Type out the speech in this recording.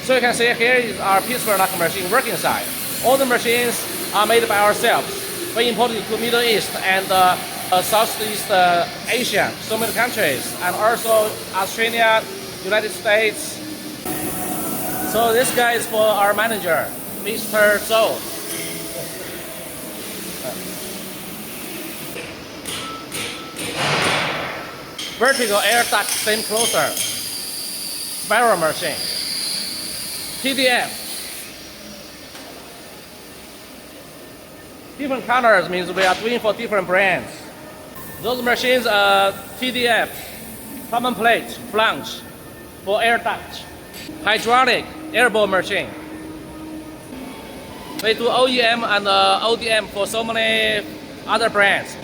So you can see here is our Pittsburgh DUCT machine working site. All the machines are made by ourselves. We imported to Middle East and Southeast Asia, so many countries, and also Australia, United States. So this guy is for our manager, Mr. Zhou. Vertical air duct steam closer, spiral machine, TDF. Different colors means we are doing for different brands. Those machines are TDF, common plate, flange, for air duct, hydraulic, airbowl machine. We do OEM and ODM for so many other brands.